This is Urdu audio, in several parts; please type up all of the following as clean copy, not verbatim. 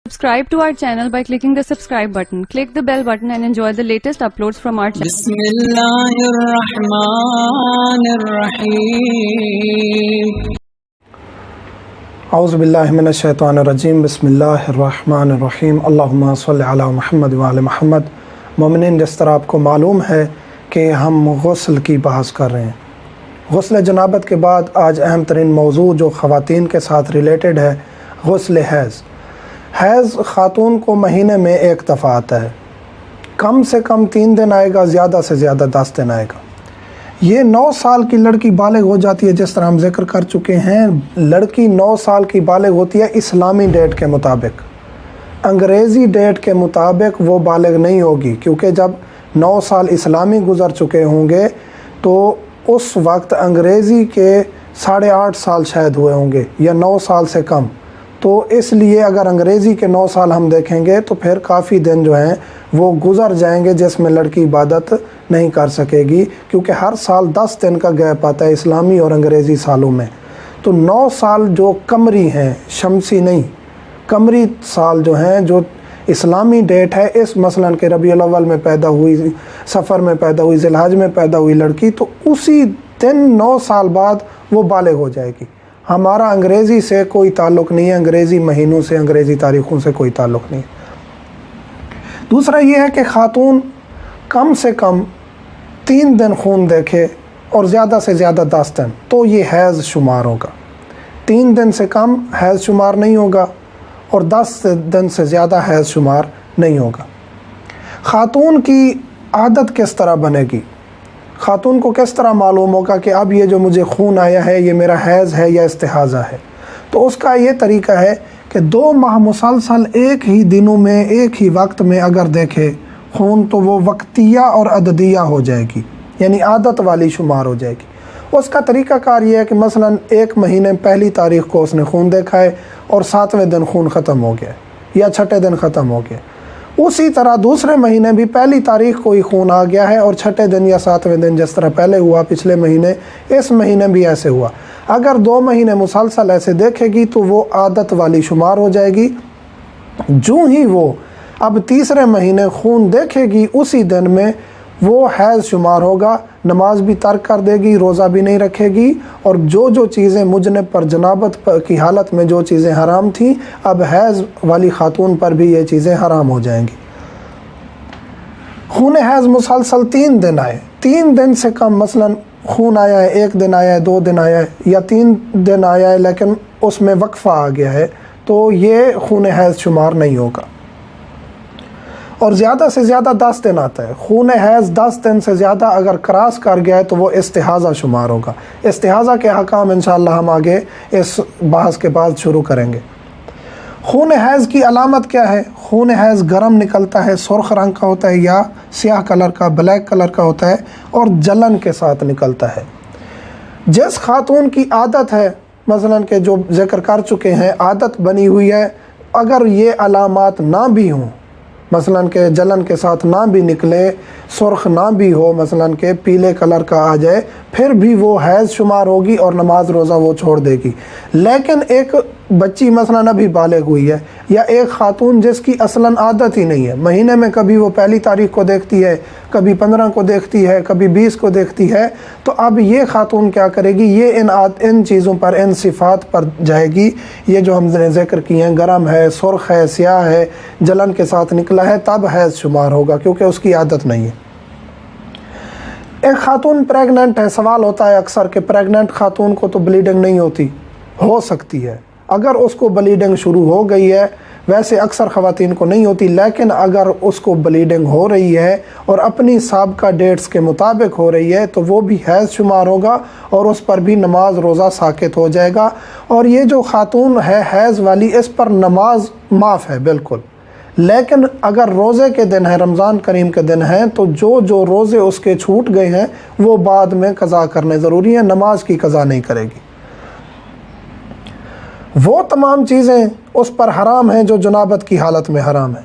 Subscribe to our channel by clicking the subscribe button. Click the bell button and enjoy the latest uploads from our channel. Bismillahirrahmanirrahim. اعوذ باللہ من الشیطان الرجیم. بسم اللہ الرحمن الرحیم. اللہم صلی علی محمد وعلی محمد. مومنین، جس طرح آپ کو معلوم ہے کہ ہم غسل کی بحث کر رہے ہیں. غسل جنابت کے بعد آج اہم ترین موضوع جو خواتین کے ساتھ ریلیٹڈ ہے، غسل حیض. حیض خاتون کو مہینے میں ایک دفعہ آتا ہے. کم سے کم 3 دن آئے گا، زیادہ سے زیادہ 10 دن آئے گا. یہ 9 سال کی لڑکی بالغ ہو جاتی ہے. جس طرح ہم ذکر کر چکے ہیں، لڑکی 9 سال کی بالغ ہوتی ہے اسلامی ڈیٹ کے مطابق. انگریزی ڈیٹ کے مطابق وہ بالغ نہیں ہوگی، کیونکہ جب 9 سال اسلامی گزر چکے ہوں گے تو اس وقت انگریزی کے 8.5 سال شاید ہوئے ہوں گے یا 9 سال سے کم. تو اس لیے اگر انگریزی کے 9 سال ہم دیکھیں گے تو پھر کافی دن جو ہیں وہ گزر جائیں گے جس میں لڑکی عبادت نہیں کر سکے گی، کیونکہ ہر سال 10 دن کا گیپ آتا ہے اسلامی اور انگریزی سالوں میں. تو 9 سال جو قمری ہیں، شمسی نہیں، قمری سال جو ہیں، جو اسلامی ڈیٹ ہے، اس مثلاً کہ ربیع الاول میں پیدا ہوئی، سفر میں پیدا ہوئی، ذی الحج میں پیدا ہوئی لڑکی، تو اسی دن 9 سال بعد وہ بالغ ہو جائے گی. ہمارا انگریزی سے کوئی تعلق نہیں ہے، انگریزی مہینوں سے، انگریزی تاریخوں سے کوئی تعلق نہیں. دوسرا یہ ہے کہ خاتون کم سے کم 3 دن خون دیکھے اور زیادہ سے زیادہ 10 دن، تو یہ حیض شمار ہوگا. 3 دن سے کم حیض شمار نہیں ہوگا اور 10 دن سے زیادہ حیض شمار نہیں ہوگا. خاتون کی عادت کس طرح بنے گی؟ خاتون کو کس طرح معلوم ہوگا کہ اب یہ جو مجھے خون آیا ہے یہ میرا حیض ہے یا استحاضہ ہے؟ تو اس کا یہ طریقہ ہے کہ 2 ماہ مسلسل ایک ہی دنوں میں، ایک ہی وقت میں اگر دیکھے خون تو وہ وقتیہ اور عددیہ ہو جائے گی، یعنی عادت والی شمار ہو جائے گی. اس کا طریقہ کار یہ ہے کہ مثلا 1 مہینے پہلی تاریخ کو اس نے خون دیکھا ہے اور 7ویں دن خون ختم ہو گیا یا 6ٹھے دن ختم ہو گیا. اسی طرح دوسرے مہینے بھی پہلی تاریخ کو ہی خون آ گیا ہے اور 6ٹھے دن یا 7ویں دن جس طرح پہلے ہوا پچھلے مہینے، اس مہینے بھی ایسے ہوا. اگر 2 مہینے مسلسل ایسے دیکھے گی تو وہ عادت والی شمار ہو جائے گی. جو ہی وہ اب تیسرے مہینے خون دیکھے گی اسی دن میں وہ حیض شمار ہوگا. نماز بھی ترک کر دے گی، روزہ بھی نہیں رکھے گی، اور جو چیزیں مجنب پر جنابت کی حالت میں جو چیزیں حرام تھیں اب حیض والی خاتون پر بھی یہ چیزیں حرام ہو جائیں گی. خون حیض مسلسل 3 دن آئے، 3 دن سے کم مثلا خون آیا ہے، 1 دن آیا ہے، 2 دن آیا ہے یا 3 دن آیا ہے لیکن اس میں وقفہ آ گیا ہے، تو یہ خون حیض شمار نہیں ہوگا. اور زیادہ سے زیادہ 10 دن آتا ہے. خون حیض 10 دن سے زیادہ اگر کراس کر گیا ہے تو وہ استحاضہ شمار ہوگا. استحاضہ کے احکام انشاءاللہ ہم آگے اس بحث کے بعد شروع کریں گے. خون حیض کی علامت کیا ہے؟ خون حیض گرم نکلتا ہے، سرخ رنگ کا ہوتا ہے یا سیاہ کلر کا، بلیک کلر کا ہوتا ہے اور جلن کے ساتھ نکلتا ہے. جس خاتون کی عادت ہے، مثلا کہ جو ذکر کر چکے ہیں، عادت بنی ہوئی ہے، اگر یہ علامات نہ بھی ہوں، مثلا کہ جلن کے ساتھ نہ بھی نکلے، سرخ نہ بھی ہو، مثلا کہ پیلے کلر کا آ جائے، پھر بھی وہ حیض شمار ہوگی اور نماز روزہ وہ چھوڑ دے گی. لیکن ایک بچی مثلا ابھی بالغ ہوئی ہے یا ایک خاتون جس کی اصلاً عادت ہی نہیں ہے، مہینے میں کبھی وہ پہلی تاریخ کو دیکھتی ہے، کبھی 15 کو دیکھتی ہے، کبھی 20 کو دیکھتی ہے، تو اب یہ خاتون کیا کرے گی؟ یہ ان چیزوں پر، ان صفات پر جائے گی. یہ جو ہم نے ذکر کیے ہیں، گرم ہے، سرخ ہے، سیاہ ہے، جلن کے ساتھ نکلا ہے، تب حیض شمار ہوگا کیونکہ اس کی عادت نہیں ہے. ایک خاتون پریگننٹ ہے. سوال ہوتا ہے اکثر کہ پریگننٹ خاتون کو تو بلیڈنگ نہیں ہوتی. ہو سکتی ہے اگر اس کو بلیڈنگ شروع ہو گئی ہے، ویسے اکثر خواتین کو نہیں ہوتی، لیکن اگر اس کو بلیڈنگ ہو رہی ہے اور اپنی سابقہ ڈیٹس کے مطابق ہو رہی ہے تو وہ بھی حیض شمار ہوگا اور اس پر بھی نماز روزہ ساقط ہو جائے گا. اور یہ جو خاتون ہے حیض والی، اس پر نماز معاف ہے بالکل. لیکن اگر روزے کے دن ہیں، رمضان کریم کے دن ہیں، تو جو روزے اس کے چھوٹ گئے ہیں وہ بعد میں قضا کرنے ضروری ہیں، نماز کی قضا نہیں کرے گی. وہ تمام چیزیں اس پر حرام ہیں جو جنابت کی حالت میں حرام ہیں.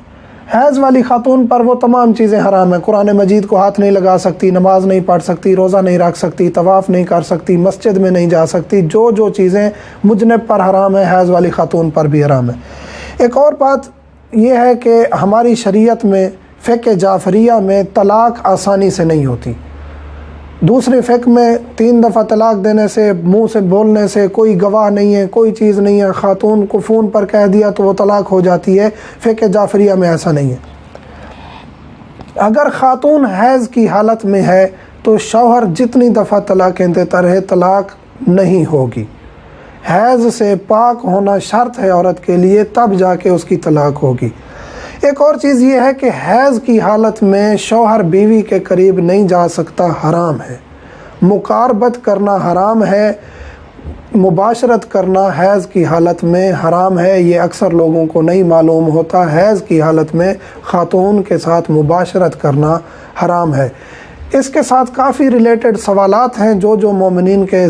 حیض والی خاتون پر وہ تمام چیزیں حرام ہیں. قرآن مجید کو ہاتھ نہیں لگا سکتی، نماز نہیں پڑھ سکتی، روزہ نہیں رکھ سکتی، طواف نہیں کر سکتی، مسجد میں نہیں جا سکتی. جو چیزیں مجنب پر حرام ہیں حیض والی خاتون پر بھی حرام ہے. ایک اور بات یہ ہے کہ ہماری شریعت میں فقہ جعفریہ میں طلاق آسانی سے نہیں ہوتی. دوسرے فقہ میں 3 دفعہ طلاق دینے سے، منہ سے بولنے سے، کوئی گواہ نہیں ہے، کوئی چیز نہیں ہے، خاتون کو فون پر کہہ دیا تو وہ طلاق ہو جاتی ہے. فقہ جعفریہ میں ایسا نہیں ہے. اگر خاتون حیض کی حالت میں ہے تو شوہر جتنی دفعہ طلاقیں دیتا رہے طلاق نہیں ہوگی. حیض سے پاک ہونا شرط ہے عورت کے لیے، تب جا کے اس کی طلاق ہوگی. ایک اور چیز یہ ہے کہ حیض کی حالت میں شوہر بیوی کے قریب نہیں جا سکتا، حرام ہے. مقاربت کرنا حرام ہے، مباشرت کرنا حیض کی حالت میں حرام ہے. یہ اکثر لوگوں کو نہیں معلوم ہوتا. حیض کی حالت میں خاتون کے ساتھ مباشرت کرنا حرام ہے. اس کے ساتھ کافی ریلیٹڈ سوالات ہیں جو مومنین کے